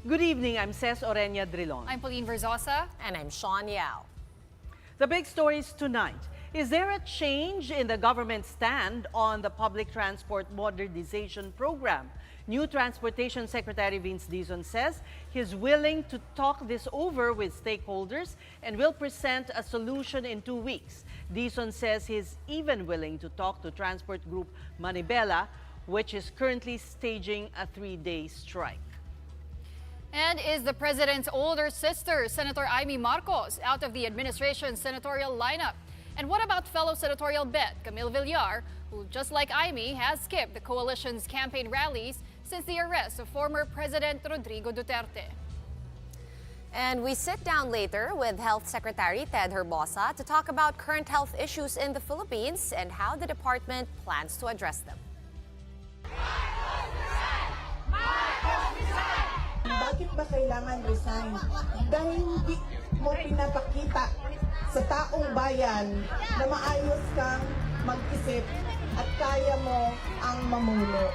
Good evening, I'm Ces Orenia Drilon. I'm Pauline Verzosa. And I'm Sean Yao. The big stories tonight. Is there a change in the government stand on the public transport modernization program? New Transportation Secretary Vince Dizon says he's willing to talk this over with stakeholders and will present a solution in 2 weeks. Dizon says he's even willing to talk to transport group Manibela, which is currently staging a 3-day strike. And is the president's older sister, Senator Amy Marcos, out of the administration's senatorial lineup? And what about fellow senatorial bet Camille Villar, who, just like Amy, has skipped the coalition's campaign rallies since the arrest of former President Rodrigo Duterte? And we sit down later with Health Secretary Ted Herbosa to talk about current health issues in the Philippines and how the department plans to address them. Bakit ba kailangan resign? Dahil hindi mo pinapakita sa taong bayan na maayos kang mag-isip at kaya mo ang mamuno.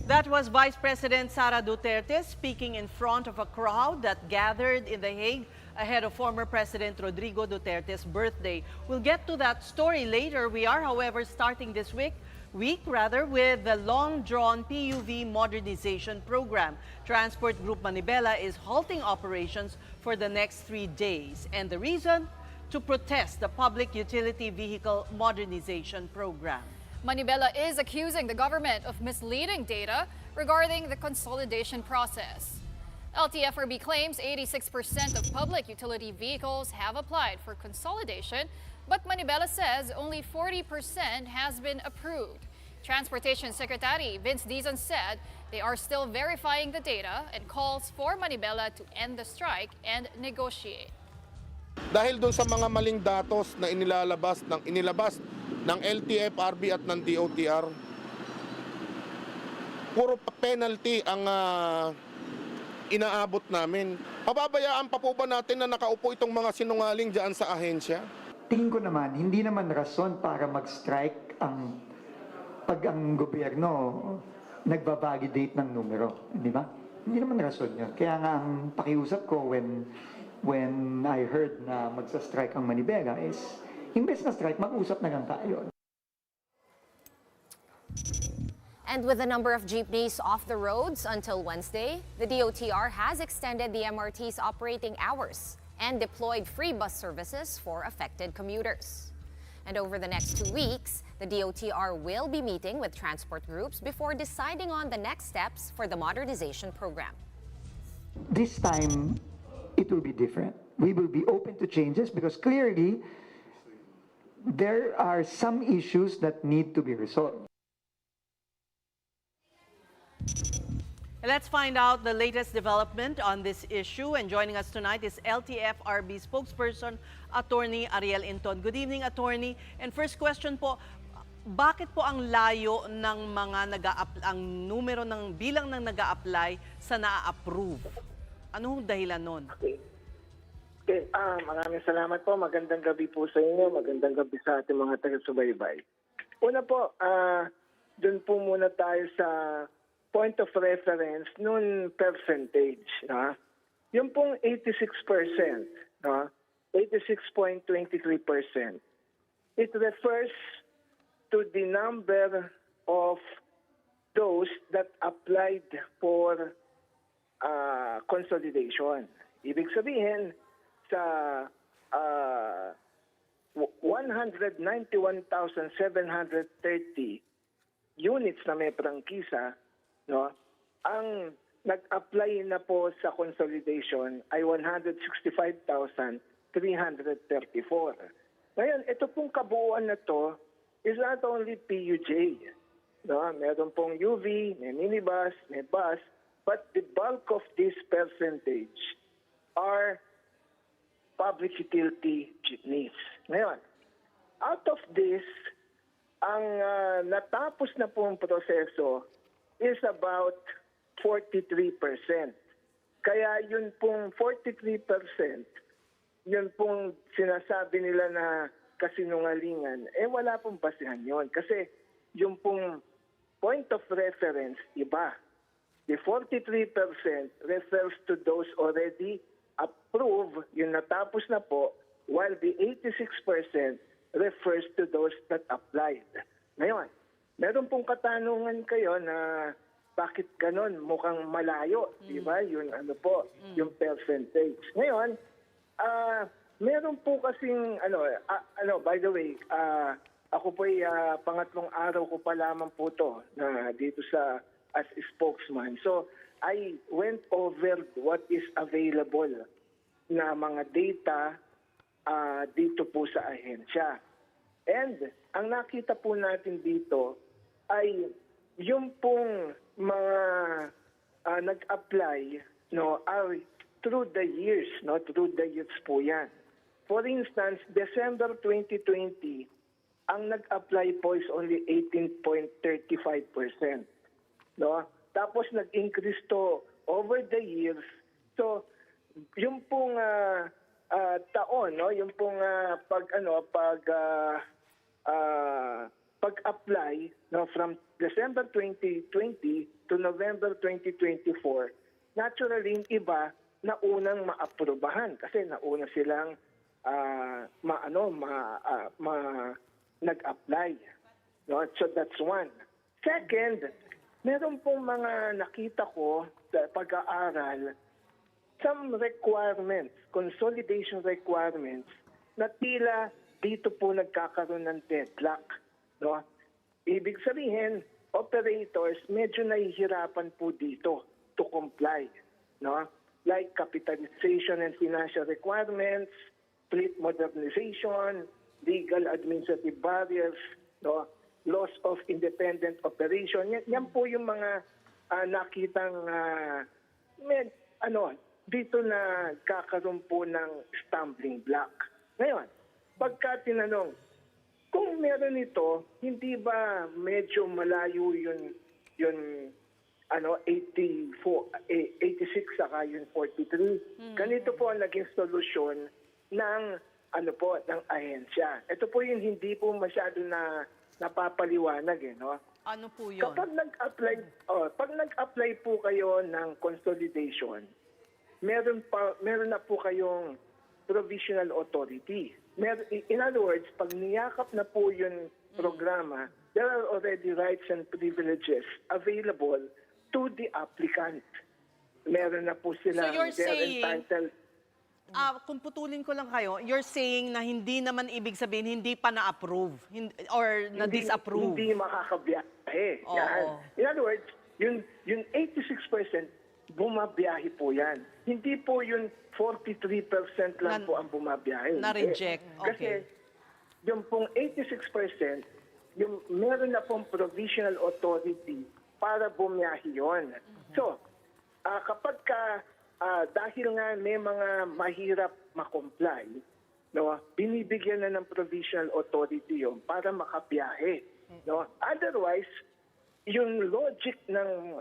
That was Vice President Sara Duterte speaking in front of a crowd that gathered in The Hague ahead of former President Rodrigo Duterte's birthday. We'll get to that story later. We are, however, starting this week with the long-drawn PUV modernization program. Transport Group Manibela is halting operations for the next 3 days. And the reason? To protest the public utility vehicle modernization program. Manibela is accusing the government of misleading data regarding the consolidation process. Ltfrb claims 86% of public utility vehicles have applied for consolidation, but Manibela says only 40% has been approved. Transportation Secretary Vince Dizon said they are still verifying the data and calls for Manibela to end the strike and negotiate. Dahil doon sa mga maling datos na inilabas ng Ltfrb at ng DOTR, puro penalty ang inaabot namin. Pababayaan pa po ba natin na nakaupo itong mga sinungaling dyan sa ahensya? Tingin ko naman, hindi naman rason para mag-strike pag ang gobyerno nagbabalidate ng numero, di ba? Hindi naman rason yun. Kaya nga ang pakiusap ko when I heard na magsa-strike ang Manibela is, imbes na strike, mag-usap na lang tayo. And with the number of jeepneys off the roads until Wednesday, the DOTR has extended the MRT's operating hours and deployed free bus services for affected commuters. And over the next 2 weeks, the DOTR will be meeting with transport groups before deciding on the next steps for the modernization program. This time, it will be different. We will be open to changes because clearly, there are some issues that need to be resolved. Let's find out the latest development on this issue. And joining us tonight is Ltfrb spokesperson, Attorney Ariel Inton. Good evening, Attorney. And first question po, bakit po ang layo ng mga ang numero ng bilang ng nag-a-apply sa na-approve? Anong dahilan nun? Okay, maraming salamat po. Magandang gabi po sa inyo. Magandang gabi sa ating mga taga-subaybay. Una po, dun po muna tayo sa point of reference nun percentage. Yung pong 86%, 86.23%, it refers to the number of those that applied for consolidation. Ibig sabihin, sa 191,730 units na may prangkisa, ang nag-apply na po sa consolidation ay 165,334. Ngayon, ito pong kabuuan na to is not only PUJ. Meron pong UV, may minibus, may bus, but the bulk of this percentage are public utility jeepneys. Ngayon, out of this, ang natapos na pong proseso is about 43%. Kaya yun pong 43%, yun pong sinasabi nila na kasinungalingan, wala pong basihan yun. Kasi yung pong point of reference, iba. The 43% refers to those already approved, yung natapos na po, while the 86% refers to those that applied. Ngayon, meron pong katanungan kayo na bakit ganon mukhang malayo, di ba? Yun yung percentage. Ngayon, meron po kasing by the way, ako po pangatlong araw ko pa lamang po to na dito as spokesman. So, I went over what is available na mga data dito po sa ahensya. And ang nakita po natin dito ay yung pong mga nag-apply are through the years, through the years po yan. For instance, December 2020, ang nag-apply po is only 18.35%. Tapos nag-increase to over the years. So, yung pong taon, yung pong pag-apply from December 2020 to November 2024, naturally yung iba na unang maaprubahan kasi nauna silang nag-apply. So that's one. Second, meron pong mga nakita ko sa pag-aaral, some requirements, consolidation requirements, na tila dito po nagkakaroon ng deadlock. Ibig sabihin, operators medyo nahihirapan po dito to comply. Like capitalization and financial requirements, fleet modernization, legal administrative barriers, loss of independent operation. Yan po yung mga nakitang dito na kakaroon po ng stumbling block. Ngayon, pagka tinanong, kung meron ito, hindi ba medyo malayo yun 86 saka yung 43? Ganito po ang naging solusyon ng ng ahensya. Ito po yung hindi po masyado na napapaliwanag Ano po yun? Kapag nag-apply po kayo ng consolidation, meron na po kayong provisional authority. In other words, pag niyakap na po yung programa, there are already rights and privileges available to the applicant. Meron na po sila, So you're saying, entitled. kung putulin ko lang kayo, you're saying na hindi naman ibig sabihin hindi pa na-approve or na-disapprove. Hindi makakabiyahe. Oo. Yan. In other words, yung 86%, bumabiyahe po yan. Hindi po yung 43% lang po ang bumabiyahe. Na-reject. Kasi Okay. yung pong 86%, yung meron na pong provisional authority para bumiyahe yun. So, kapag dahil nga may mga mahirap makomply, binibigyan na ng provisional authority yun para makabiyahe. Otherwise, yung logic ng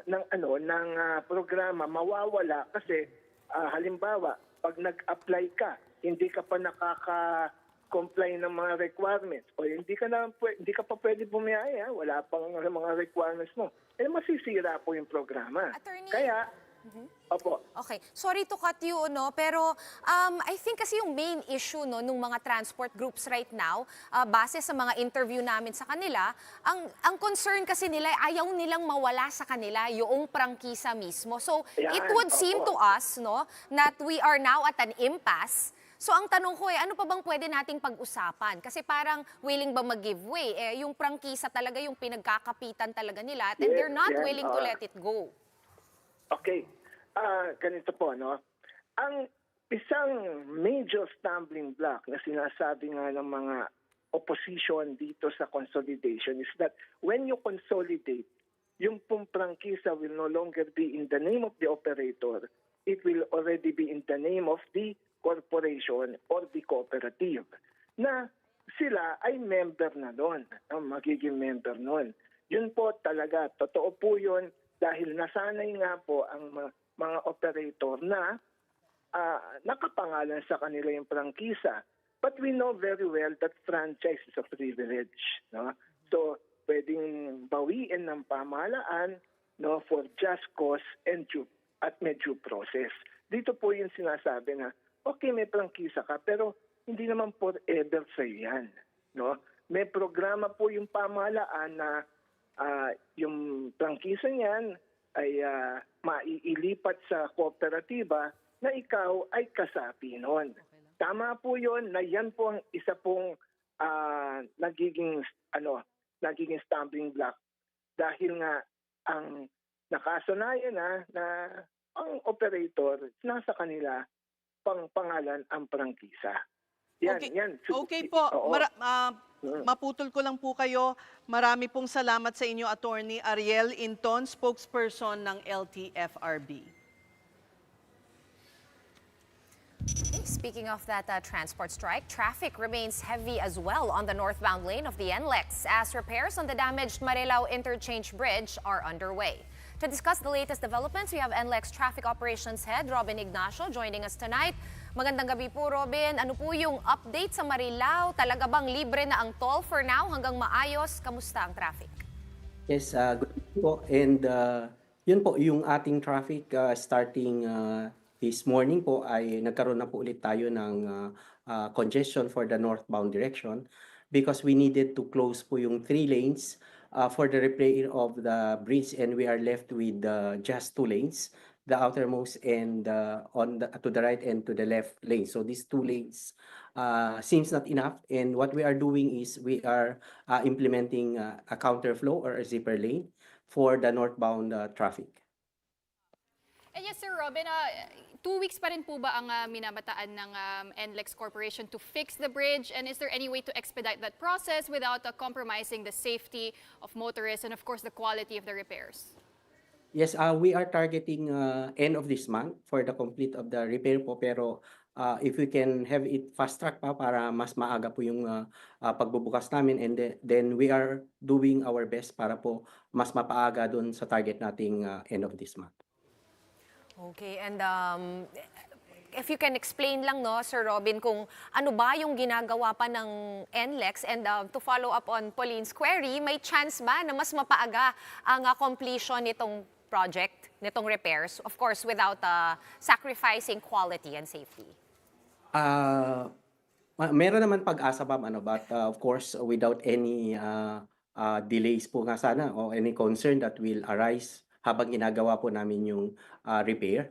programa mawawala kasi halimbawa pag nag-apply ka hindi ka pa nakaka-comply ng mga requirements o hindi ka pa pwede bumiyahe, wala pang mga requirements mo, masisira po yung programa. Attorney. Kaya opo. Okay. Sorry to cut you, pero I think kasi yung main issue nung mga transport groups right now, base sa mga interview namin sa kanila, ang concern kasi nila, ayaw nilang mawala sa kanila yung prangkisa mismo. So, it would seem to us, that we are now at an impasse. So, ang tanong ko ano pa bang pwede nating pag-usapan? Kasi parang willing ba mag-give way? Yung prangkisa talaga yung pinagkakapitan talaga nila and they're not willing to let it go. Okay. Ganito po, Ang isang major stumbling block na sinasabi nga ng mga opposition dito sa consolidation is that when you consolidate, yung pong prangkisa will no longer be in the name of the operator. It will already be in the name of the corporation or the cooperative na sila ay member na doon, magiging member noon. Yun po talaga, totoo po yun. Dahil nasanay nga po ang mga operator na nakapangalan sa kanila yung prangkisa. But we know very well that franchise is a privilege. So, pwedeng bawiin ng pamahalaan, no, for just cause and may due process. Dito po yung sinasabi na, okay, may prangkisa ka, pero hindi naman forever sa'yo yan. No? May programa po yung pamahalaan na yung prangkisa niyan ay maiilipat sa kooperatiba na ikaw ay kasapi nun. Tama po yun na yan po ang isa pong nagiging stumbling block dahil nga ang nakasanayan na ang operator nasa kanila pangalan ang prangkisa. Yan, Okay, yan. okay po. Oo. Maputol ko lang po kayo. Marami pong salamat sa inyo, Attorney Ariel Inton, spokesperson ng Ltfrb. Speaking of that transport strike, traffic remains heavy as well on the northbound lane of the Nlex as repairs on the damaged Marilao Interchange Bridge are underway. To discuss the latest developments, we have Nlex Traffic Operations Head Robin Ignacio joining us tonight. Magandang gabi po, Robin. Ano po yung update sa Marilao? Talaga bang libre na ang toll for now hanggang maayos? Kamusta ang traffic? Yes, good po. And yun po, yung ating traffic starting this morning po ay nagkaroon na po ulit tayo ng congestion for the northbound direction because we needed to close po yung 3 lanes for the repair of the bridge, and we are left with just 2 lanes, the outermost and to the right and to the left lane. So these 2 lanes seems not enough, and what we are doing is we are implementing a counterflow or a zipper lane for the northbound traffic. And yes, Sir Robin, 2 weeks pa rin po ba ang minabataan ng Nlex Corporation to fix the bridge? And is there any way to expedite that process without compromising the safety of motorists and of course the quality of the repairs? Yes, we are targeting end of this month for the complete of the repair po, pero if we can have it fast track pa para mas maaga po yung pagbubukas namin, and then we are doing our best para po mas mapaaga doon sa target nating end of this month. Okay, and if you can explain lang, no, Sir Robin, kung ano ba yung ginagawa pa ng Nlex, and to follow up on Pauline's query, may chance ba na mas mapaaga ang completion nitong project, nitong repairs, of course, without sacrificing quality and safety? Meron naman pag-asa pa, but of course, without any delays po nga sana o any concern that will arise habang ginagawa po namin yung repair.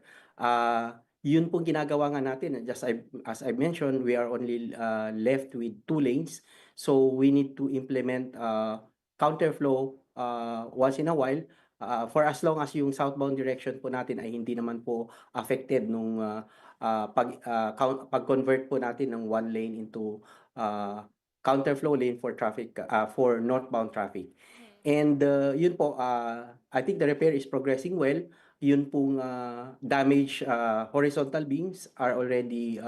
Yun pong ginagawa nga natin. Just as I mentioned, we are only left with 2 lanes. So we need to implement counterflow once in a while for as long as yung southbound direction po natin ay hindi naman po affected nung pag-convert po natin ng 1 lane into counterflow lane for traffic for northbound traffic. And yun po, I think the repair is progressing well. Yun pong damaged horizontal beams are already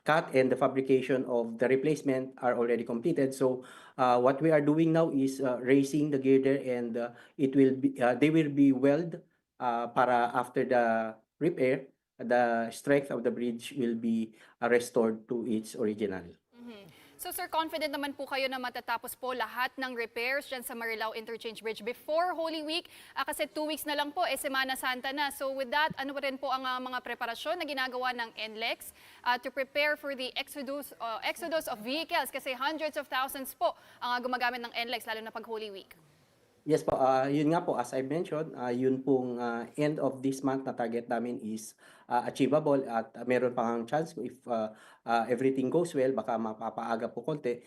cut, and the fabrication of the replacement are already completed. So what we are doing now is raising the girder, and they will be welded para after the repair, the strength of the bridge will be restored to its original. So sir, confident naman po kayo na matatapos po lahat ng repairs dyan sa Marilao Interchange Bridge before Holy Week? Kasi 2 weeks na lang po, Semana Santa na. So with that, ano pa rin po ang mga preparasyon na ginagawa ng Nlex to prepare for the exodus of vehicles? Kasi hundreds of thousands po ang gumagamit ng Nlex, lalo na pag Holy Week. Yes po, yun nga po, as I mentioned, yun pong end of this month na target namin is achievable, at meron pang chance if everything goes well, baka mapapaaga po konti.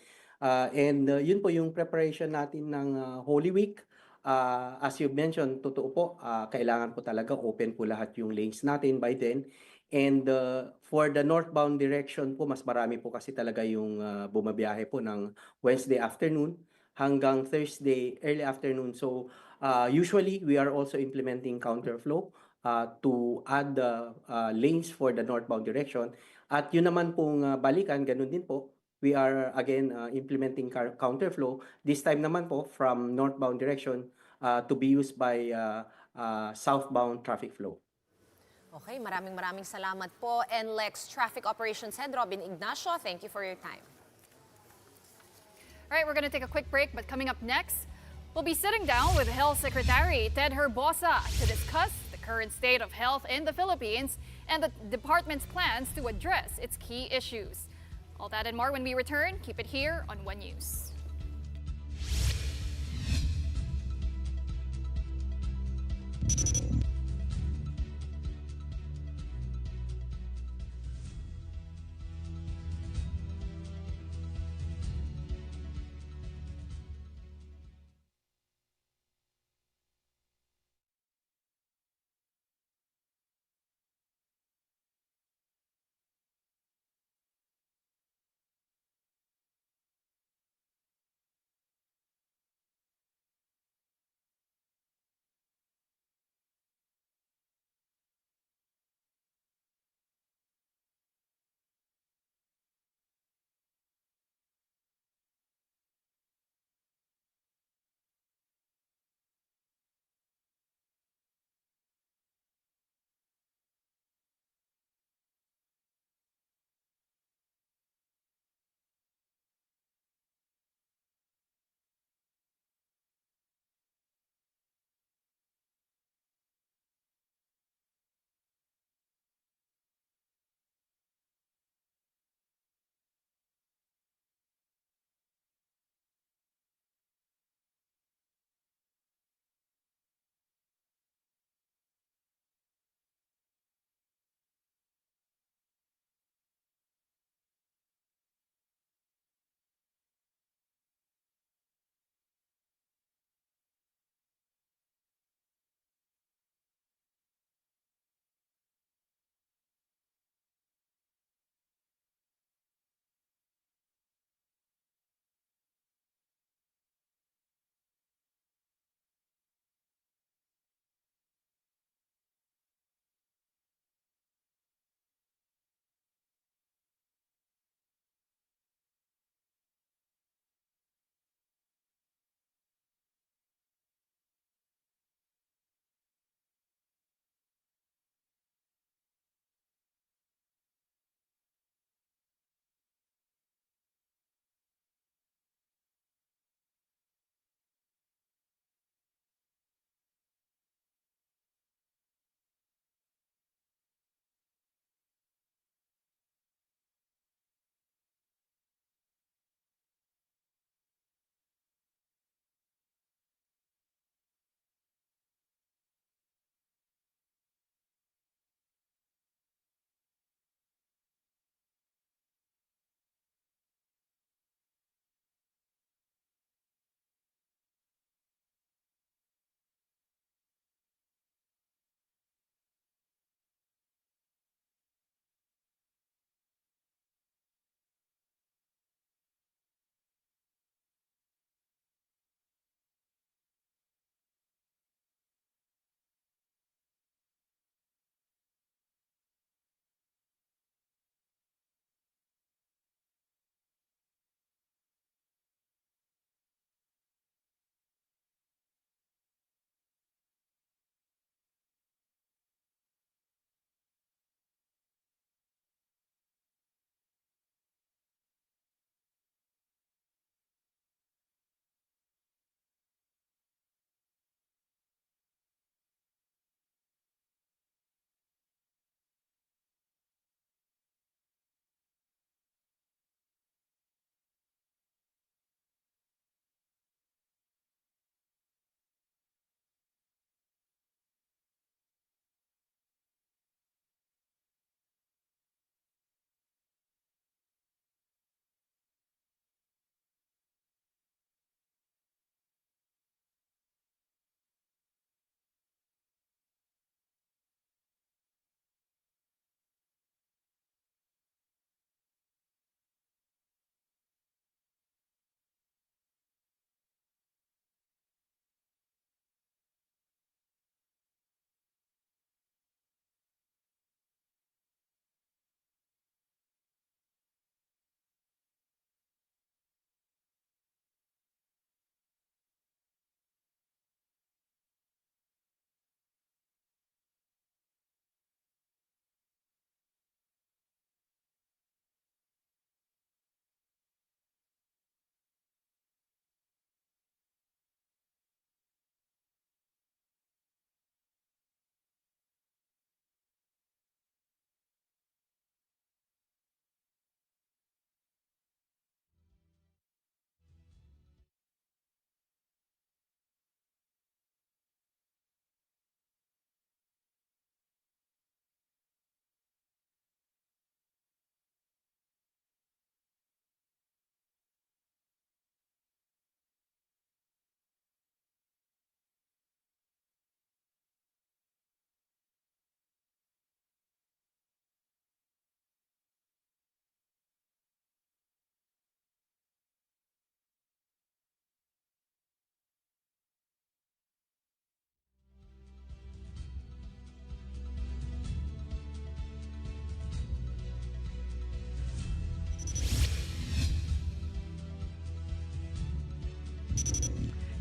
And yun po yung preparation natin ng Holy Week. As you mentioned, totoo po, kailangan po talaga open po lahat yung lanes natin by then. And for the northbound direction po, mas marami po kasi talaga yung bumabiyahe po ng Wednesday afternoon hanggang Thursday early afternoon. So usually we are also implementing counterflow to add the lanes for the northbound direction. At yun naman pong balikan, ganun din po. We are again implementing counterflow. This time naman po from northbound direction to be used by southbound traffic flow. Okay, maraming salamat po. Nlex Traffic Operations Head Robin Ignacio, thank you for your time. All right, we're going to take a quick break, but coming up next, We'll be sitting down with Health Secretary Ted Herbosa to discuss the current state of health in the Philippines and the department's plans to address its key issues. All that and more when we return. Keep it here on One News.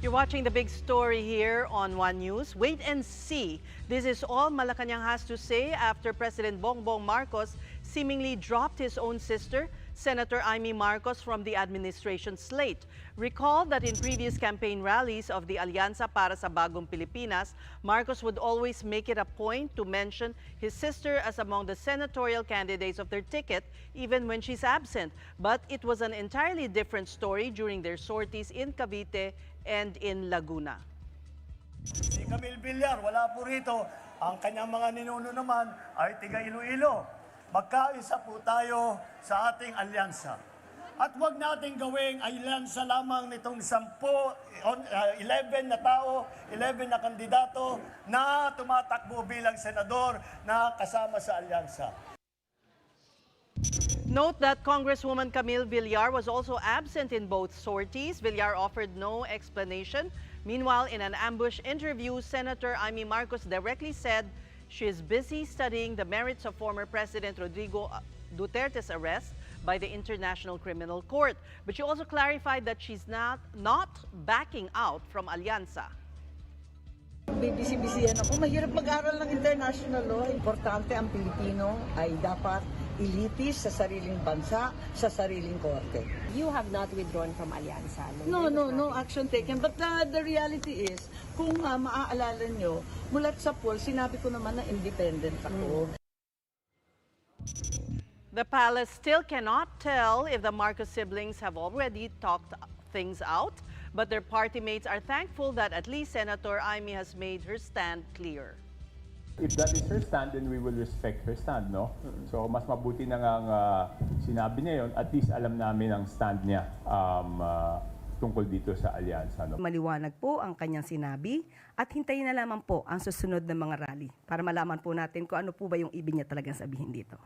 You're watching the big story here on One News. Wait and see. This is all Malacanang has to say after President Bongbong Marcos seemingly dropped his own sister, Senator Amy Marcos, from the administration slate. Recall that in previous campaign rallies of the Alianza para sa Bagong Pilipinas, Marcos would always make it a point to mention his sister as among the senatorial candidates of their ticket, even when she's absent. But it was an entirely different story during their sorties in Cavite and in Laguna. Si Camille Villar, wala po rito. Ang kanyang mga ninuno naman ay tiga Iloilo. Magkaisa po tayo sa ating alyansa. At huwag natin gawing alyansa lamang nitong 11 na tao, 11 na kandidato na tumatakbo bilang senador na kasama sa alyansa. Note that Congresswoman Camille Villar was also absent in both sorties. Villar offered no explanation. Meanwhile, in an ambush interview, Senator Amy Marcos directly said she is busy studying the merits of former President Rodrigo Duterte's arrest by the International Criminal Court. But she also clarified that she's not backing out from Alianza. Bibisi-bisihan ako. Mahirap mag-aral ng international law. Importante ang Pilipino ay dapat ilitis sa sariling bansa, sa sariling korte. You have not withdrawn from Alianza? No action taken. But the reality is, kung maaalala nyo, mulat sa poll, sinabi ko naman na independent ako. The palace still cannot tell if the Marcos siblings have already talked things out, but their party mates are thankful that at least Senator Amy has made her stand clear. If that is her stand, then we will respect her stand, no? So mas mabuti na nga sinabi niya yun, at least alam namin ang stand niya tungkol dito sa alyansa. No? Maliwanag po ang kanyang sinabi at hintayin na lamang po ang susunod na mga rally para malaman po natin kung ano po ba yung ibig niya talagang sabihin dito.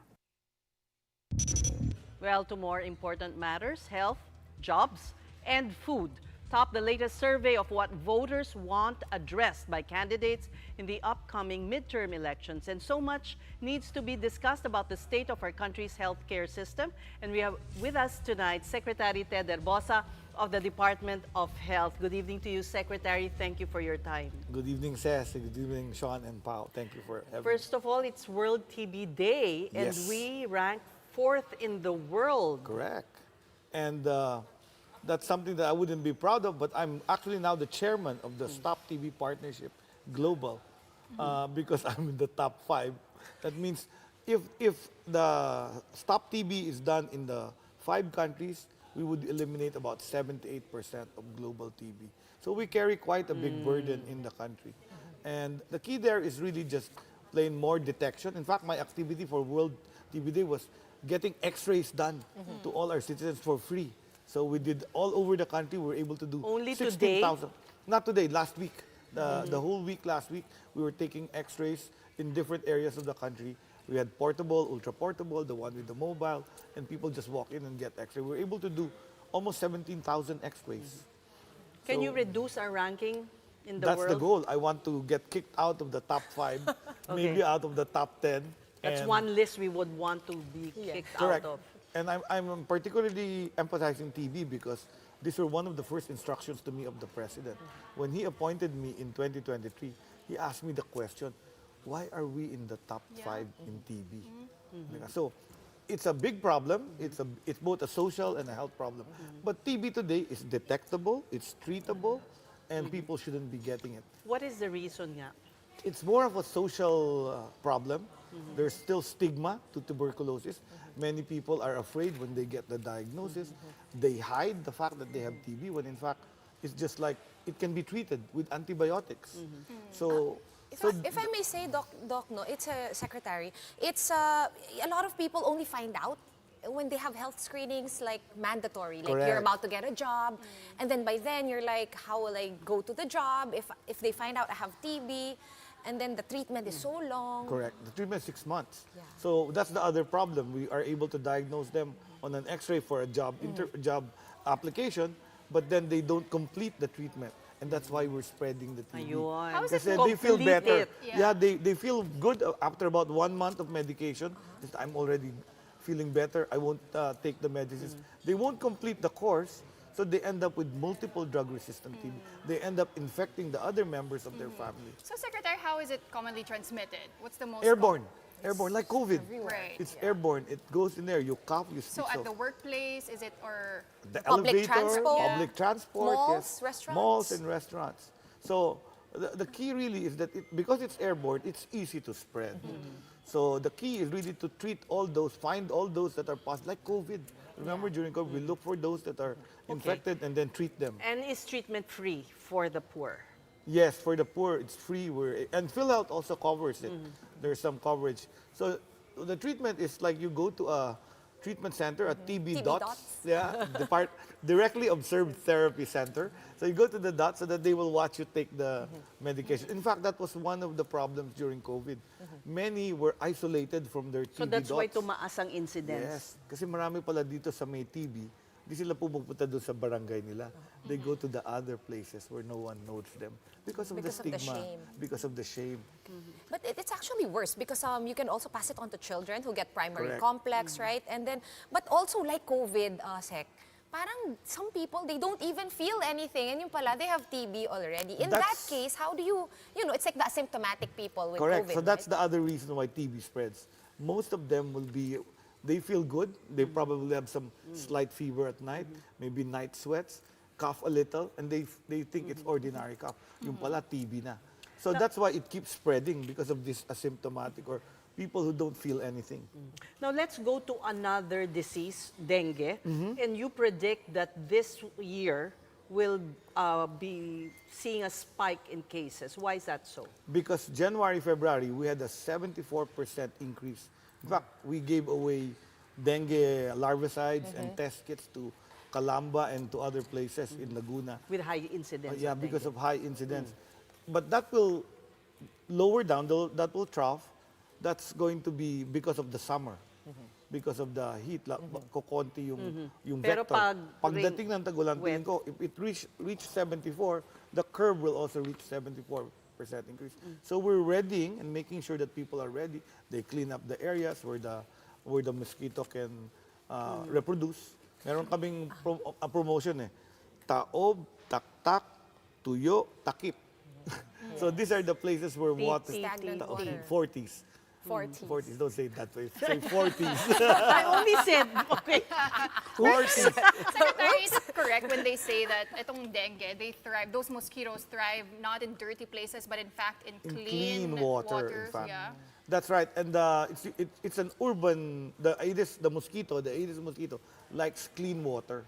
Well, to more important matters, health, jobs, and food top the latest survey of what voters want addressed by candidates in the upcoming midterm elections. And so much needs to be discussed about the state of our country's healthcare system. And we have with us tonight Secretary Ted Herbosa of the Department of Health. Good evening to you, Secretary. Thank you for your time. Good evening, Cez. Good evening, Sean and Pao. Thank you for having me. First of all, it's World TB Day, and Yes. we rank 4th in the world. Correct. And that's something that I wouldn't be proud of, but I'm actually now the chairman of the Stop TB Partnership Global because I'm in the top 5. That means if the Stop TB is done in the 5 countries, we would eliminate about 78% of global TB. So we carry quite a big burden in the country. And the key there is really just plain more detection. In fact, my activity for World TB Day was getting x-rays done to all our citizens for free. So we did all over the country. We were able to do Only 16,000. Not today, last week. The whole week last week, we were taking x-rays in different areas of the country. We had portable, ultra-portable, the one with the mobile, and people just walk in and get x-ray. We were able to do almost 17,000 x-rays. Can So you reduce our ranking in the that's world? the goal. I want to get kicked out of the top 5, maybe out of the top 10. That's and- one list we would want to be kicked Correct. out of. And I'm particularly emphasizing TB because these were one of the first instructions to me of the president. When he appointed me in 2023, he asked me the question, why are we in the top 5 in TB? So it's a big problem. It's both a social and a health problem. But TB today is detectable, it's treatable, and people shouldn't be getting it. What is the reason nga? It's more of a social problem. There's still stigma to tuberculosis. Many people are afraid when they get the diagnosis. They hide the fact that they have TB when in fact it's just like it can be treated with antibiotics. So, If I may say, Doc, no, it's a secretary. It's a lot of people only find out when they have health screenings like mandatory. Like you're Correct. about to get a job, and then by then you're like, how will I go to the job if they find out I have TB? And then the treatment is so long. correct. The treatment is 6 months. Yeah. So that's the other problem. We are able to diagnose them on an X-ray for a job job application, but then they don't complete the treatment, and that's why we're spreading the TB. Ayun. How is it Kasi they feel complete better. it? Yeah, they feel good after about 1 month of medication. Just, I'm already feeling better. I won't take the medicines. They won't complete the course. So they end up with multiple drug-resistant TB. They end up infecting the other members of their family. So, Secretary, how is it commonly transmitted? What's the most Airborne. Airborne, like COVID. Right. It's airborne. It goes in there. You cough, you speak. So at the workplace, is it or The Public elevator, transport. public transport, Malls, yes. restaurants. Malls and restaurants. So the key really is that because it's airborne, it's easy to spread. So the key is really to treat all those, find all those that are positive, like COVID. Remember during COVID, we look for those that are infected and then treat them. And is treatment free for the poor? Yes, for the poor, it's free. And PhilHealth also covers it. There's some coverage. So the treatment is like you go to a treatment center, a TB dots. Yeah, directly observed therapy center. So you go to the dots so that they will watch you take the medication. In fact, that was one of the problems during COVID. Many were isolated from their TB So that's dots. why tumaas ang incidence. Yes, kasi marami pala dito sa may TB. Di sila pumupunta doon sa barangay nila. They go to the other places where no one knows them because of the stigma, because of the shame. But it's actually worse because you can also pass it on to children who get primary Correct. complex, right? And then, but also like COVID, Sec, parang some people, they don't even feel anything. And yung pala, they have TB already. In that case, how do you know, it's like the asymptomatic people with Correct. COVID. So that's right? the other reason why TB spreads. Most of them will be, they feel good. They probably have some slight fever at night, maybe night sweats, cough a little, and they think it's ordinary cough. Yung pala, TB na. So that's why it keeps spreading because of this asymptomatic or people who don't feel anything. Now let's go to another disease, dengue. And you predict that this year will be seeing a spike in cases. Why is that so? Because January, February, we had a 74% increase. In fact, we gave away dengue larvicides and test kits to Calamba and to other places in Laguna. With high incidence. Yeah, of because dengue. of high incidence. But that will lower down, that will trough. That's going to be because of the summer. Because of the heat, kukonti yung Pero vector. Pagdating ng tagulan, wet. tingin ko, if it reach 74, the curve will also reach 74% increase. So we're readying and making sure that people are ready. They clean up the areas where the mosquito can reproduce. Meron kaming promotion Taob, taktak, tuyo, takip. So these are the places where water, Stagnant water. 40s. 40s. Don't say it that way. Say 40s. I only said, okay. 40s. Secretary, is it correct when they say that itong dengue, they thrive, those mosquitoes thrive not in dirty places, but in fact in clean water, in fact. Yeah. That's right. And it's an urban, the Aedes mosquito likes clean water.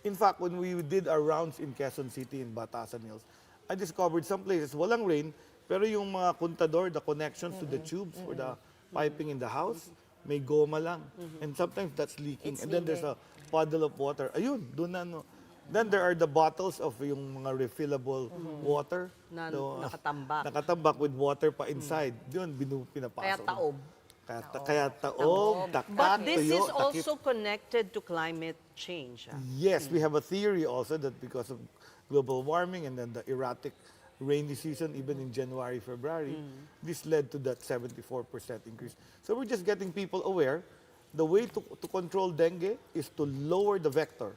In fact, when we did our rounds in Quezon City, in Batasan Hills, I discovered some places, walang rain, pero yung mga contador, the connections to the tubes for the piping in the house, may goma lang. And sometimes that's leaking. And then there's a puddle of water. Ayun, doon na, no. Then there are the bottles of yung mga refillable water. Na So, nakatambak. Nakatambak with water pa inside. Doon, pinapasok. Kaya taob. Kaya taob, taktak, But this tuyo, is takip. also connected to climate change. Yes, we have a theory also that because of global warming and then the erratic rainy season, even in January, February, this led to that 74% increase. So we're just getting people aware. The way to control dengue is to lower the vector.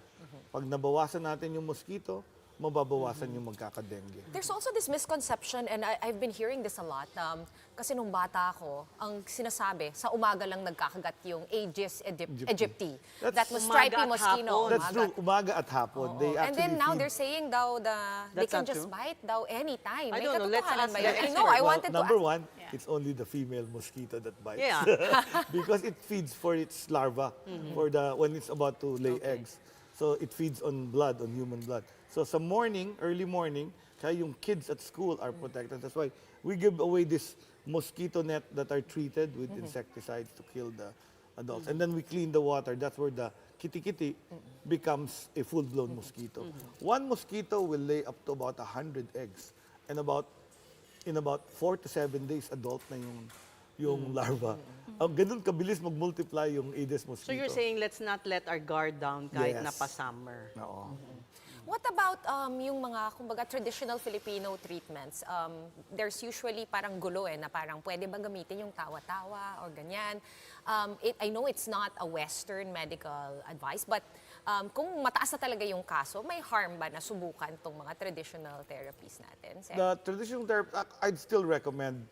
Pag nabawasan natin yung mosquito, mababawasan yung magkakadengue. There's also this misconception, and I've been hearing this a lot, kasi nung bata ako, ang sinasabi, sa umaga lang nagkakagat yung Aedes aegypti. That was stripy Umaga at mosquito. hapon. That's true, umaga at hapon. They And then actually now feed. they're saying daw they That's can not just true. bite daw anytime. I May don't know. Let's katotohanan ask ba the yun? I know, expert. I wanted to Number ask. one, it's only the female mosquito that bites. Yeah. Because it feeds for its larva when it's about to lay eggs. So it feeds on blood, on human blood. So sa morning, early morning, kaya yung kids at school are protected. That's why we give away this mosquito net that are treated with insecticides to kill the adults. And then we clean the water. That's where the kitty becomes a full-blown mosquito. One mosquito will lay up to about 100 eggs. And in about 4 to 7 days, adult na yung larva. Ganun kabilis mag-multiply yung Aedes mosquito. So you're saying let's not let our guard down kahit Yes. na pa-summer. Oo. What about yung mga, kumbaga, traditional Filipino treatments? There's usually parang gulo na parang pwede ba gamitin yung tawa-tawa or ganyan. I know it's not a Western medical advice, but kung mataas na talaga yung kaso, may harm ba na subukan tong mga traditional therapies natin? Sen? The traditional therapy, I'd still recommend,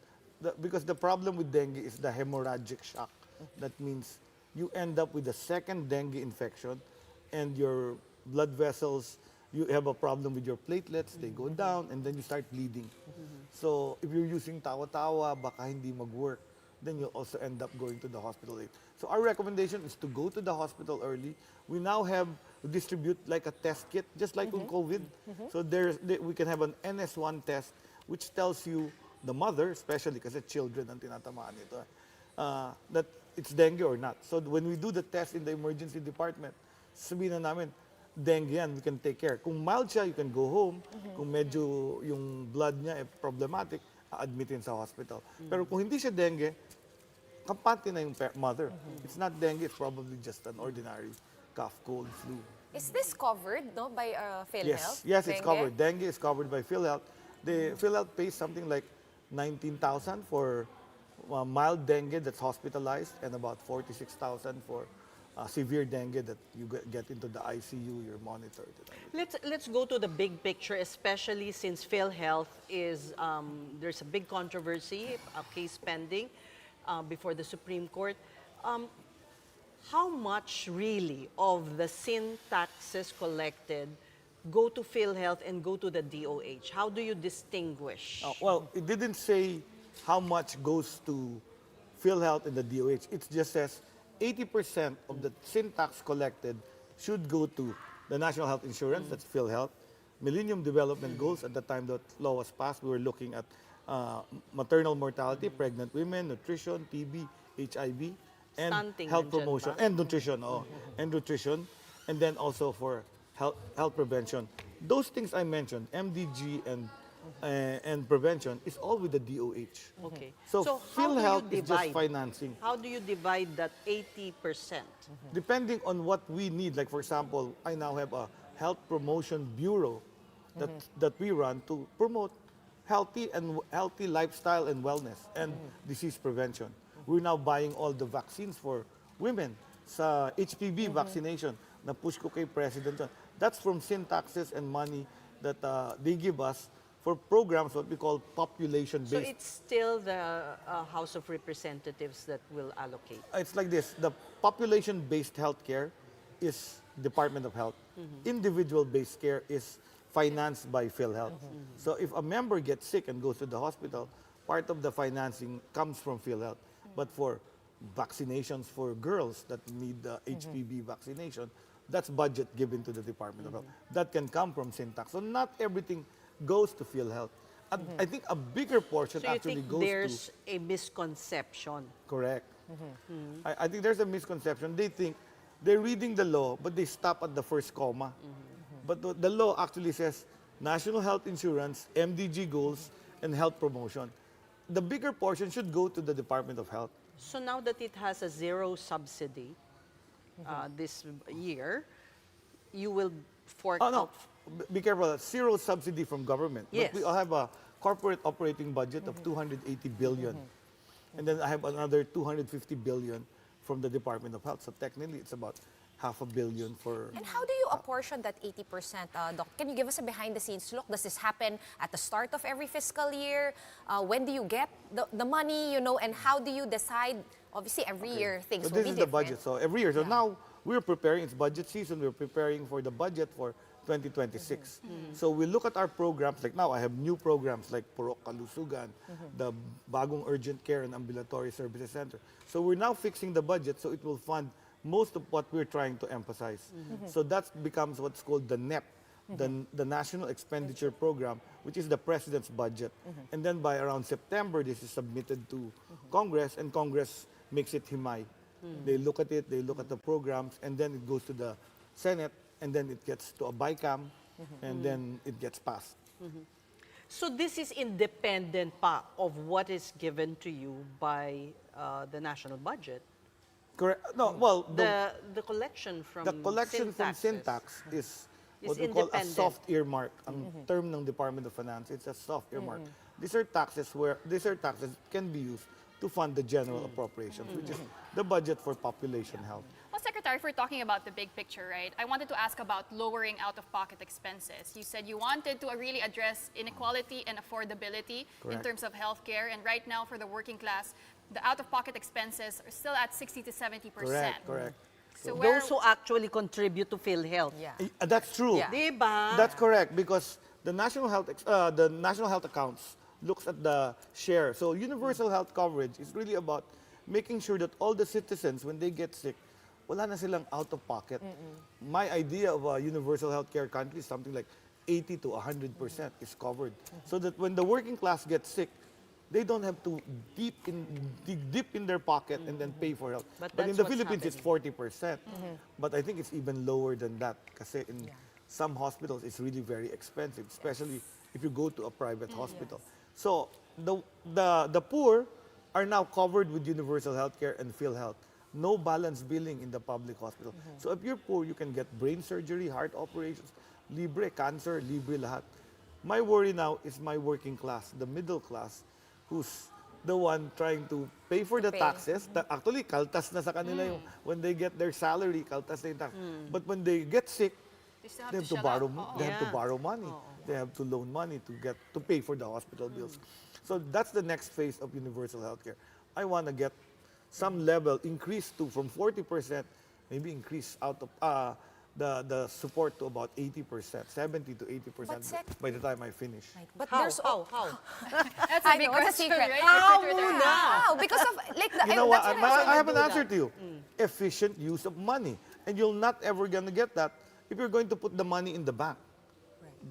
because the problem with dengue is the hemorrhagic shock. That means you end up with a second dengue infection and your blood vessels, you have a problem with your platelets, they go down, and then you start bleeding. So if you're using tawa-tawa, baka hindi mag-work, then you'll also end up going to the hospital late. So our recommendation is to go to the hospital early. We now distribute like a test kit, just like on COVID. So we can have an NS1 test, which tells you, the mother, especially kasi children ang tinatamaan nito, that it's dengue or not. So when we do the test in the emergency department, sabihin na namin, dengue yan, we can take care. Kung mild siya, you can go home. Kung medyo yung blood niya problematic, admitin sa hospital. Pero kung hindi siya dengue, kampante na yung mother. It's not dengue, it's probably just an ordinary cough, cold, flu. Is this covered by PhilHealth? Yes, it's covered. Dengue is covered by PhilHealth. The PhilHealth pays something like 19,000 for mild dengue that's hospitalized and about 46,000 for severe dengue that you get into the ICU, you're monitored. Let's go to the big picture, especially since PhilHealth is, there's a big controversy, a case pending before the Supreme Court. How much really of the sin taxes collected go to PhilHealth and go to the DOH? How do you distinguish? Well, it didn't say how much goes to PhilHealth and the DOH. It just says 80% of the sin tax collected should go to the National Health Insurance, that's PhilHealth. Millennium Development Goals, at the time that law was passed, we were looking at maternal mortality, pregnant women, nutrition, TB, HIV, and Stunting health nandyan promotion, pa. and nutrition, and nutrition, and then also for health prevention. Those things I mentioned, MDG and prevention, is all with the DOH. Okay. So how do you PhilHealth is just divide? financing. How do you divide that 80%? Depending on what we need, like for example, I now have a health promotion bureau that we run to promote healthy lifestyle and wellness and disease prevention. We're now buying all the vaccines for women sa HPV vaccination na push ko kay President. That's from sin taxes and money that they give us for programs what we call population-based. So it's still the House of Representatives that will allocate. It's like this, the population-based healthcare is Department of Health. Individual-based care is financed by PhilHealth. So if a member gets sick and goes to the hospital, part of the financing comes from PhilHealth. But for vaccinations for girls that need the HPV vaccination, that's budget given to the Department of Health. That can come from sin tax. So not everything goes to PhilHealth. I think a bigger portion So you actually think goes there's a misconception? Correct. I think there's a misconception. They think they're reading the law, but they stop at the first comma. But the law actually says National Health Insurance, MDG goals, and health promotion. The bigger portion should go to the Department of Health. So now that it has a zero subsidy this year, you will fork Oh, no. out. Be careful. Zero subsidy from government. Yes. But we all have a corporate operating budget of 280 billion. And then I have another 250 billion from the Department of Health. So technically, it's about $500 million for... And how do you apportion that 80%, Doc? Can you give us a behind-the-scenes look? Does this happen at the start of every fiscal year? When do you get the money, and how do you decide? Obviously, every year things So will this be is different. the budget. So every year. So now we're preparing. It's budget season. We're preparing for the budget for 2026. So we look at our programs. Like now, I have new programs like Purok Kalusugan, the Bagong Urgent Care and Ambulatory Services Center. So we're now fixing the budget so it will fund most of what we're trying to emphasize. So that becomes what's called the NEP, the National Expenditure Program, which is the President's budget. And then by around September, this is submitted to Congress, and Congress makes it himay. They look at it, they look at the programs, and then it goes to the Senate, and then it gets to a BICAM, and then it gets passed. So this is independent pa of what is given to you by the national budget. Correct. No, well, The collection from sin tax is what Is we call a independent. soft earmark. Ang term ng Department of Finance, it's a soft earmark. These are taxes can be used to fund the general appropriations, which is the budget for population health. Well, Secretary Secretary, if we're talking about the big picture, right, I wanted to ask about lowering out-of-pocket expenses. You said you wanted to really address inequality and affordability in terms of healthcare, and right now for the working class, the out-of-pocket expenses are still at 60 to 70%. Correct. So where, Those who actually contribute to PhilHealth. Yeah. That's true. Yeah. Diba? That's correct, because the national health accounts looks at the share. So universal health coverage is really about making sure that all the citizens, when they get sick, wala na silang out of pocket. My idea of a universal healthcare country is something like 80 to 100% is covered. So that when the working class gets sick, they don't have to dig deep in their pocket and then pay for help. But in the Philippines, it's 40%. But I think it's even lower than that. Kasi in some hospitals, it's really very expensive, especially if you go to a private hospital. So the poor are now covered with universal healthcare and PhilHealth. No balance billing in the public hospital. So if you're poor, you can get brain surgery, heart operations, libre, cancer, libre lahat. My worry now is my working class, the middle class, who's the one trying to pay for the taxes. Actually, kaltas na sa kanila yung, when they get their salary, kaltas na yung tax. But when they get sick, they have to borrow money. They have to loan money to pay for the hospital bills. So that's the next phase of universal healthcare. I want to get some level increase from 40%, maybe increase out of the support to about 80%, 70 to 80% by the time I finish. But How? there's How? that's a big know, it's a question, secret. right? How Secretary? muna? How? Because of like the, You know what? that's I have an do answer that. to you. Efficient use of money. And you're not ever going to get that if you're going to put the money in the bank.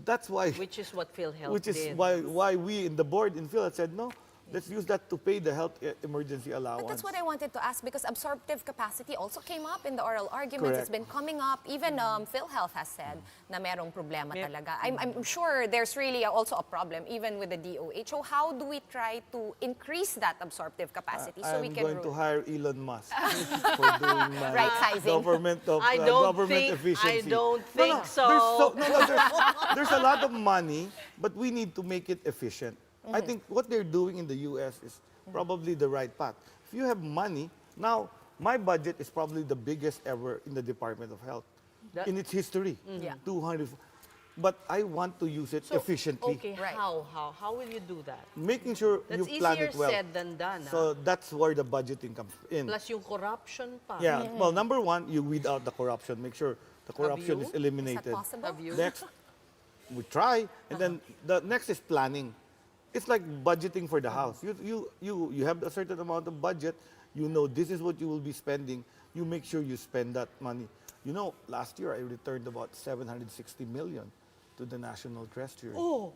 That's why, Which is what PhilHealth which is did. why we in the board in PhilHealth said, no, let's use that to pay the health emergency allowance. But that's what I wanted to ask, because absorptive capacity also came up in the oral arguments. It's Correct. been coming up. Even PhilHealth has said na merong problema talaga. I'm sure there's really also a problem even with the DOH. So how do we try to increase that absorptive capacity so we I'm can going to hire Elon Musk for doing my Right sizing. government efficiency. I don't think so. There's a lot of money, but we need to make it efficient. I think what they're doing in the US is probably the right path. If you have money, now my budget is probably the biggest ever in the Department of Health in its history. 200. But I want to use it efficiently. Okay, Right. how will you do that? Making sure That's you plan easier it well. said than done. So that's where the budgeting comes in. Plus yung corruption pa. Yeah. Well, number one, you weed out the corruption. Make sure the corruption is you? eliminated. Is that possible? Have you? Next, we try, and then the next is planning. It's like budgeting for the house. You have a certain amount of budget. You know this is what you will be spending. You make sure you spend that money. You know, last year I returned about 760 million to the National Treasury. Oh.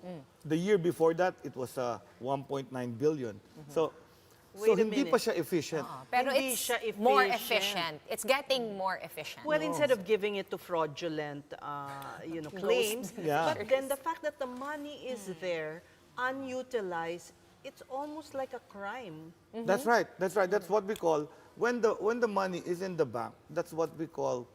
The year before that, it was 1.9 billion. So Wait a hindi minute. pa siya efficient. Pero Hindi it's siya more efficient. efficient. It's getting more efficient. Well, instead of giving it to fraudulent, claims, Yeah. but then the fact that the money is there, unutilized, it's almost like a crime. That's right. That's right. That's what we call when the money is in the bank. That's what we call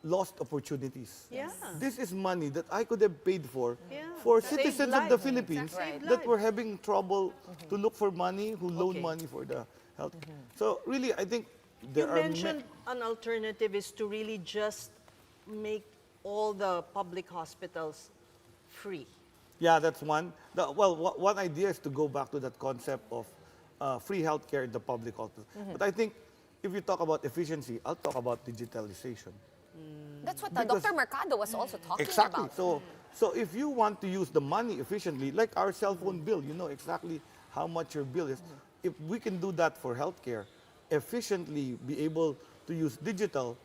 lost opportunities. Yeah. This is money that I could have paid for Yeah. Save citizens of the lives. Philippines Exactly. that were having trouble to look for money, who loan Okay. money for the health. So really, I think You there are mentioned an alternative is to really just make all the public hospitals free. Yeah, that's one. One idea is to go back to that concept of free healthcare in the public hospital. But I think if you talk about efficiency, I'll talk about digitalization. That's what Because- Dr. Mercado was also talking Exactly. about. So if you want to use the money efficiently, like our cell phone bill, you know exactly how much your bill is. If we can do that for healthcare, efficiently be able to use digital,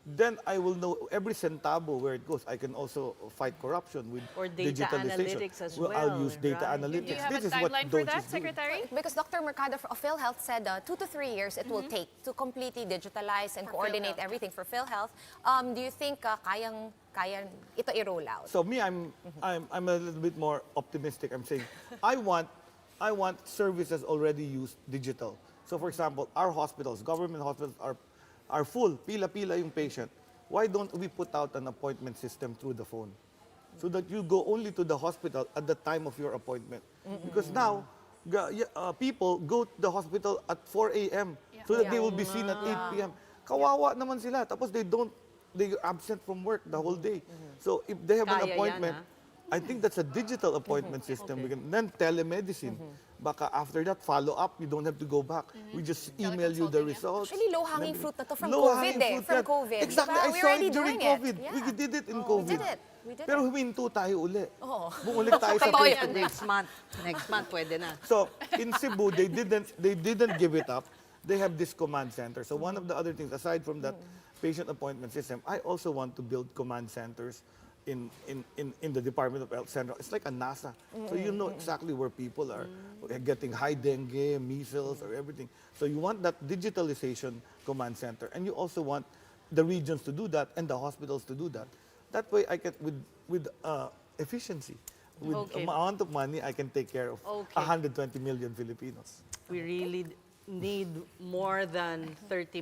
then I will know every centavo where it goes. I can also fight corruption with Or data digitalization. analytics as I'll use well, data right? analytics. Do you have This a is what timeline for DOJ that, is doing. Secretary? Because Dr. Mercado of PhilHealth said 2 to 3 years it will take to completely digitalize and For coordinate PhilHealth. everything for PhilHealth. Do you think kayang ito i-roll out? So me, I'm a little bit more optimistic. I'm saying I want services already use digital. So for example, our hospitals, government hospitals are full, pila-pila yung patient. Why don't we put out an appointment system through the phone? So that you go only to the hospital at the time of your appointment. Because now, people go to the hospital at 4 a.m. so that they will be seen at 8 p.m. Kawawa naman sila. Tapos they absent from work the whole day. So if they have an Kaya yan, appointment, I think that's a digital appointment system. We can, then telemedicine. Baka after that, follow up, you don't have to go back. We just email you the results. Actually, low-hanging fruit na to from Low-hanging COVID fruit From yan. COVID. Exactly, Diba? I We're saw already it during doing COVID. Yeah. We did it in COVID. We did Pero it. huminto tayo uli. Oo. Bumalik tayo sa Totoo face yan, to face. next month. Next month, pwede na. So in Cebu, they didn't give it up. They have this command center. So one of the other things, aside from that patient appointment system, I also want to build command centers in the Department of Health Central. It's like a NASA. So you know exactly where people are getting high dengue, measles, or everything. So you want that digitalization command center, and you also want the regions to do that and the hospitals to do that. That way, I get with efficiency. With Okay. amount of money, I can take care of Okay. 120 million Filipinos. We really need more than 20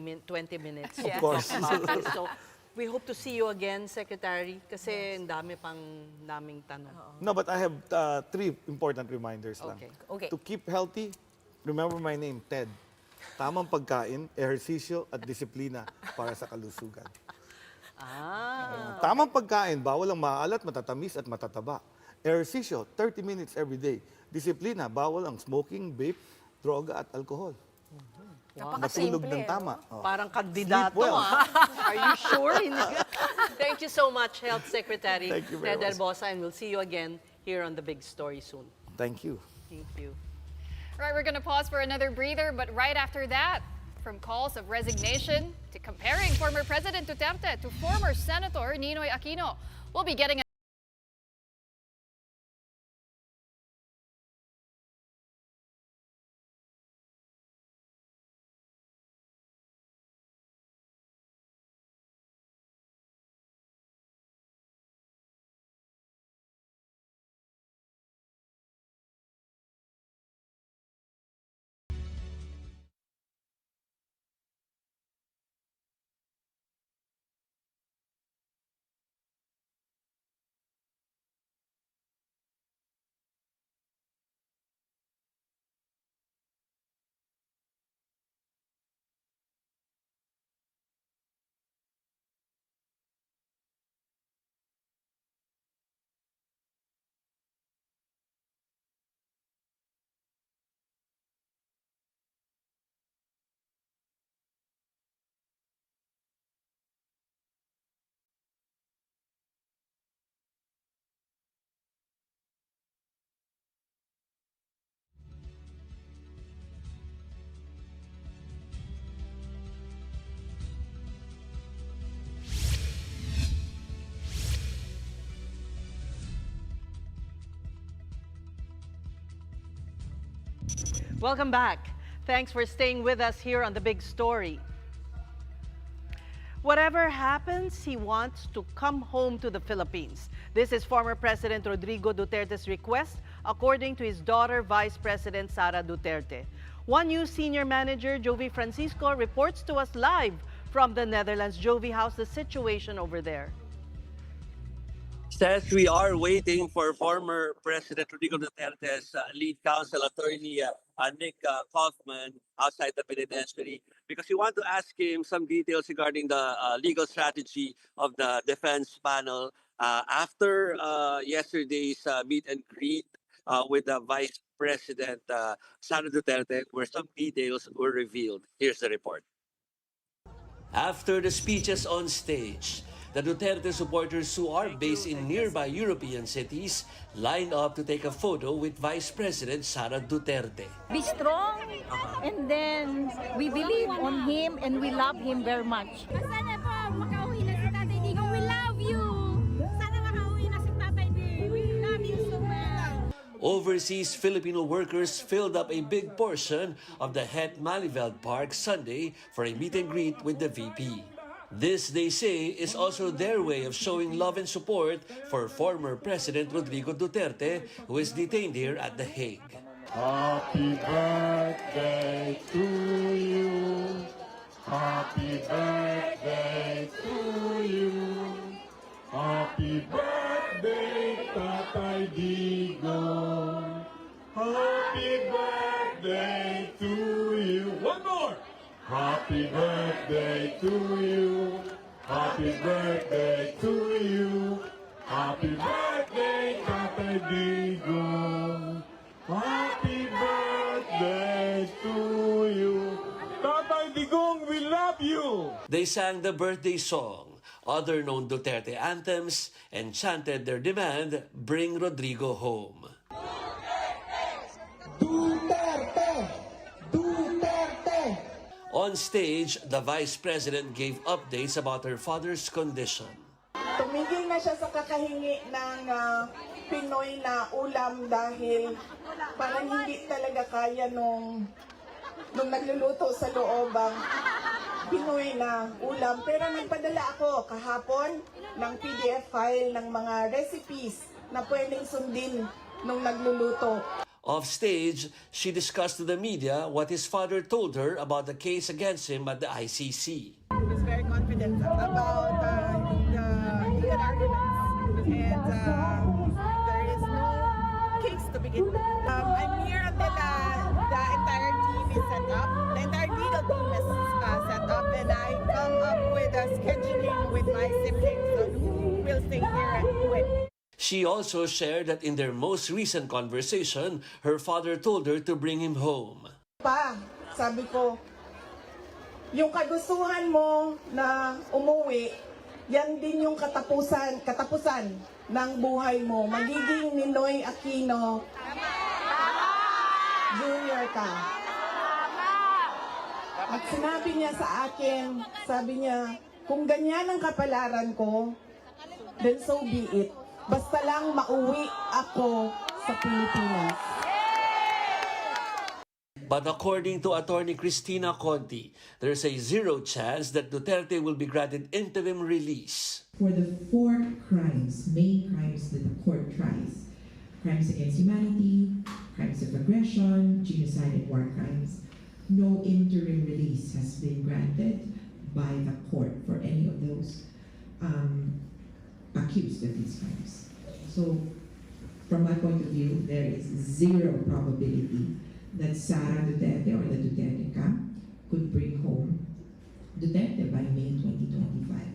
minutes. Of course. about this. So, we hope to see you again, Secretary, kasi ang dami pang naming tanong. No, but I have 3 important reminders lang. Okay. To keep healthy, remember my name, Ted. Tamang pagkain, ehersisyo at disiplina para sa kalusugan. Tamang pagkain, bawal ang maalat, matatamis at matataba. Ehersisyo, 30 minutes every day. Disiplina, bawal ang smoking, vape, droga at alcohol. Matulog ng tama. Parang kandidato, Sleep well. Are you sure? Thank you so much, Health Secretary Thank you very Ted much. Herbosa, and we'll see you again here on The Big Story soon. Thank you. Thank you. Right, we're going to pause for another breather, but right after that, from calls of resignation to comparing former President Duterte to former Senator Ninoy Aquino, we'll be getting Welcome back. Thanks for staying with us here on The Big Story. Whatever happens, he wants to come home to the Philippines. This is former President Rodrigo Duterte's request, according to his daughter, Vice President Sara Duterte. One News senior manager, Jovi Francisco, reports to us live from the Netherlands. Jovi, how's the situation over there? Says we are waiting for former President Rodrigo Duterte's lead counsel attorney Nick Kaufman outside the penitentiary because we want to ask him some details regarding the legal strategy of the defense panel after yesterday's meet and greet with the Vice President Sara Duterte, where some details were revealed. Here's the report. After the speeches on stage, the Duterte supporters who are based in nearby European cities lined up to take a photo with Vice President Sara Duterte. Be strong, and then we believe on him and we love him very much. Sana po, makauwi na si Tatay Digong. We love you! Sana makauwi na si Tatay Digong. We love you so much! Overseas Filipino workers filled up a big portion of the Het Malieveld Park Sunday for a meet and greet with the VP. This, they say, is also their way of showing love and support for former President Rodrigo Duterte, who is detained here at The Hague. Happy birthday to you. Happy birthday to you. Happy birthday, Tatay Digong. Happy birthday to you. One more. Happy birthday to you. Happy birthday to you. Happy birthday, Tatay Digong. Happy birthday to you. Tatay Digong, we love you. They sang the birthday song, other known Duterte anthems, and chanted their demand, "Bring Rodrigo home." Duterte! Duterte! On stage, the Vice President gave updates about her father's condition. Tumigil na siya sa kakahingi ng Pinoy na ulam dahil parang hindi talaga kaya nung nagluluto sa loob ang Pinoy na ulam. Pero nagpadala ako kahapon ng PDF file ng mga recipes na pwedeng sundin nung nagluluto. Off stage, she discussed to the media what his father told her about the case against him at the ICC. He was very confident about the legal arguments, and there is no case to begin with. I'm here until the entire team is set up. The entire legal team is set up, and I come up with a scheduling with my siblings on who will stay here and do it. She also shared that in their most recent conversation, her father told her to bring him home. Pa, sabi ko, yung kagustuhan mo na umuwi, yan din yung katapusan ng buhay mo. Magiging Ninoy Aquino Junior ka. At sinabi niya sa akin, sabi niya, kung ganyan ang kapalaran ko, then so be it. Basta lang mauwi ako sa Pilipinas. But according to Attorney Cristina Conti, there's a zero chance that Duterte will be granted interim release. For the 4 crimes, main crimes that the court tries, crimes against humanity, crimes of aggression, genocide and war crimes, no interim release has been granted by the court for any of those accused of these crimes. So, from my point of view, there is zero probability that Sara Duterte or the Duterte camp could bring home Duterte by May 2025.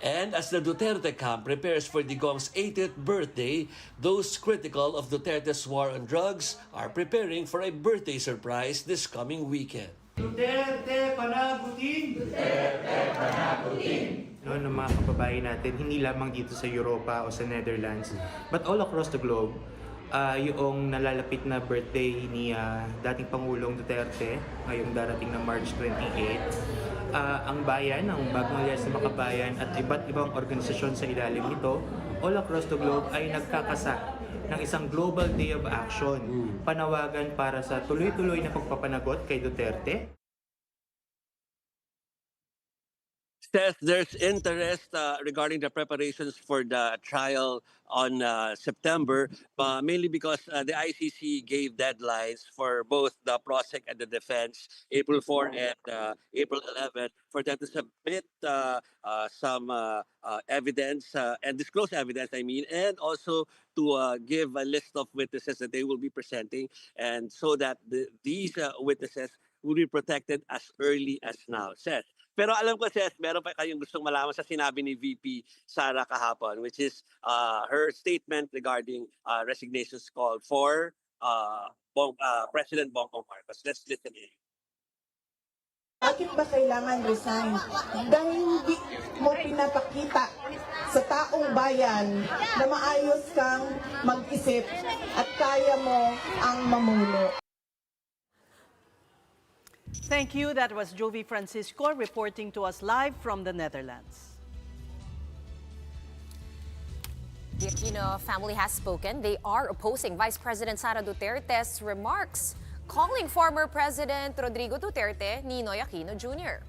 And as the Duterte camp prepares for Digong's 80th birthday, those critical of Duterte's war on drugs are preparing for a birthday surprise this coming weekend. Duterte panagutin! Duterte panagutin! Ng mga kababayan natin, hindi lamang dito sa Europa o sa Netherlands, but all across the globe, yung nalalapit na birthday ni dating Pangulong Duterte, ngayong darating na March 28, ang bayan, ang Bagong Aliansa ng Makabayan at iba't ibang organisasyon sa ilalim nito, all across the globe ay nagkakasa ng isang Global Day of Action, panawagan para sa tuloy-tuloy na pagpapanagot kay Duterte. Says there's interest regarding the preparations for the trial on September, mainly because the ICC gave deadlines for both the prosec and the defense, April 4 and April 11, for them to submit some evidence and disclose evidence, and also to give a list of witnesses that they will be presenting, and so that these witnesses will be protected as early as now, Seth. Pero alam ko, Seth, meron pa kayong gustong malaman sa sinabi ni VP Sara kahapon, which is her statement regarding resignations called for President Bongbong Marcos. Let's listen in. Bakit ba kailangan resign? Dahil hindi mo pinapakita sa taong bayan na maayos kang mag-isip at kaya mo ang mamuno. Thank you. That was Jovi Francisco reporting to us live from the Netherlands. The Aquino family has spoken. They are opposing Vice President Sara Duterte's remarks, calling former President Rodrigo Duterte Ninoy Aquino Jr.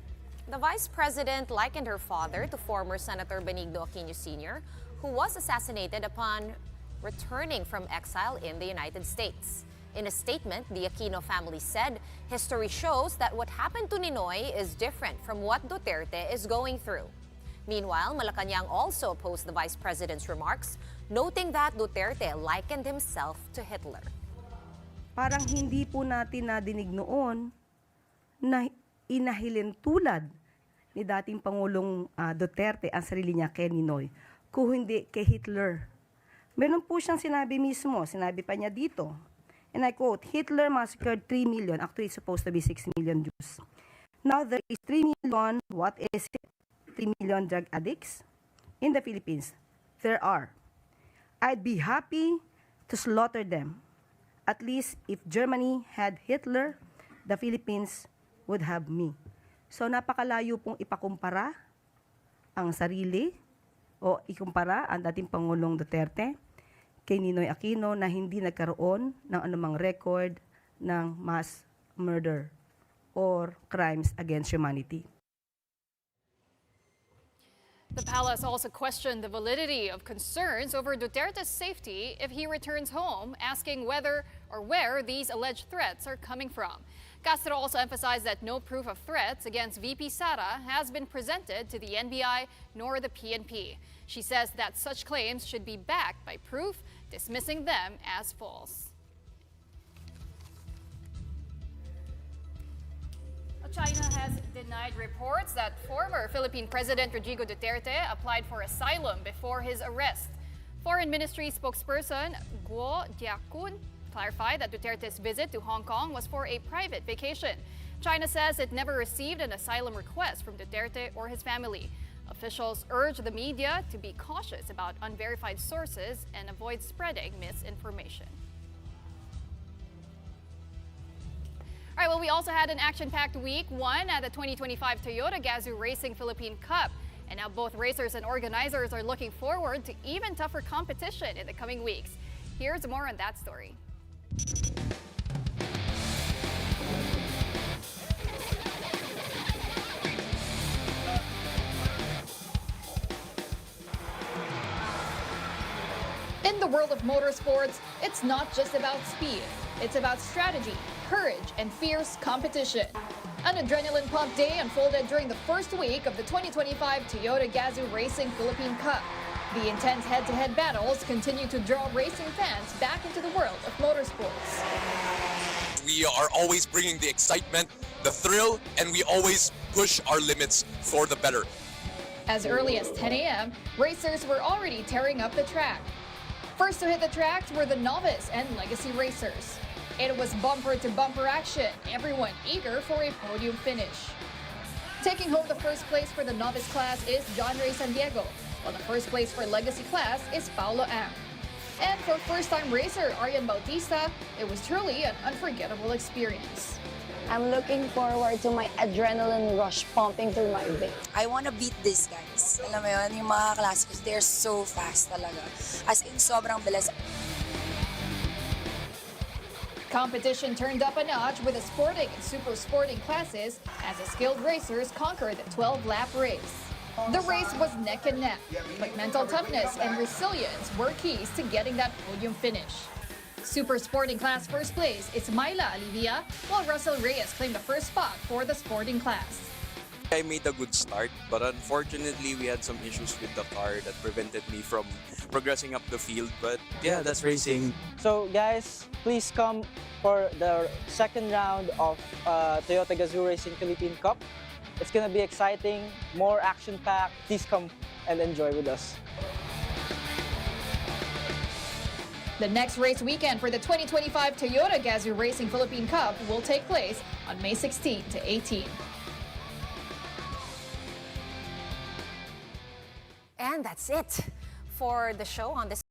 The Vice President likened her father to former Senator Benigno Aquino Sr., who was assassinated upon returning from exile in the United States. In a statement, the Aquino family said history shows that what happened to Ninoy is different from what Duterte is going through. Meanwhile, Malacanang also opposed the Vice President's remarks, noting that Duterte likened himself to Hitler. Parang hindi po natin nadinig noon na inahilin tulad ni dating Pangulong Duterte ang sarili niya kay Ninoy, kung hindi kay Hitler. Meron po siyang sinabi mismo, sinabi pa niya dito, and I quote, Hitler massacred 3 million, actually it's supposed to be 6 million Jews. Now there is 3 million, what is it? 3 million drug addicts in the Philippines. There are. I'd be happy to slaughter them. At least if Germany had Hitler, the Philippines would have me. So napakalayo pong ipakumpara ang sarili o ikumpara ang dating Pangulong Duterte kay Ninoy Aquino na hindi nagkaroon ng anumang record ng mass murder or crimes against humanity. The palace also questioned the validity of concerns over Duterte's safety if he returns home, asking whether or where these alleged threats are coming from. Castro also emphasized that no proof of threats against VP Sara has been presented to the NBI nor the PNP. She says that such claims should be backed by proof, dismissing them as false. China has denied reports that former Philippine President Rodrigo Duterte applied for asylum before his arrest. Foreign Ministry spokesperson Guo Jiakun clarified that Duterte's visit to Hong Kong was for a private vacation. China says it never received an asylum request from Duterte or his family. Officials urge the media to be cautious about unverified sources and avoid spreading misinformation. All right, well, we also had an action-packed week one at the 2025 Toyota Gazoo Racing Philippine Cup. And now both racers and organizers are looking forward to even tougher competition in the coming weeks. Here's more on that story. In the world of motorsports, it's not just about speed. It's about strategy, courage, and fierce competition. An adrenaline-pumped day unfolded during the first week of the 2025 Toyota Gazoo Racing Philippine Cup. The intense head-to-head battles continue to draw racing fans back into the world of motorsports. We are always bringing the excitement, the thrill, and we always push our limits for the better. As early as 10 a.m., racers were already tearing up the track. First to hit the tracks were the novice and legacy racers. It was bumper-to-bumper action, everyone eager for a podium finish. Taking home the first place for the novice class is John Ray San Diego, while the first place for legacy class is Paulo Ang. And for first-time racer Arian Bautista, it was truly an unforgettable experience. I'm looking forward to my adrenaline rush pumping through my veins. I want to beat these guys. Alam mo yun, yung mga classicals, they're so fast talaga. As in, sobrang bilis. Competition turned up a notch with the sporting and super sporting classes as the skilled racers conquered the 12-lap race. The race was neck and neck, but mental toughness and resilience were keys to getting that podium finish. Super sporting class first place is Myla Alivia, while Russell Reyes claimed the first spot for the sporting class. I made a good start, but unfortunately we had some issues with the car that prevented me from progressing up the field. But yeah, that's racing. So guys, please come for the second round of Toyota Gazoo Racing Philippine Cup. It's gonna be exciting, more action-packed. Please come and enjoy with us. The next race weekend for the 2025 Toyota Gazoo Racing Philippine Cup will take place on May 16 to 18. And that's it for the show on this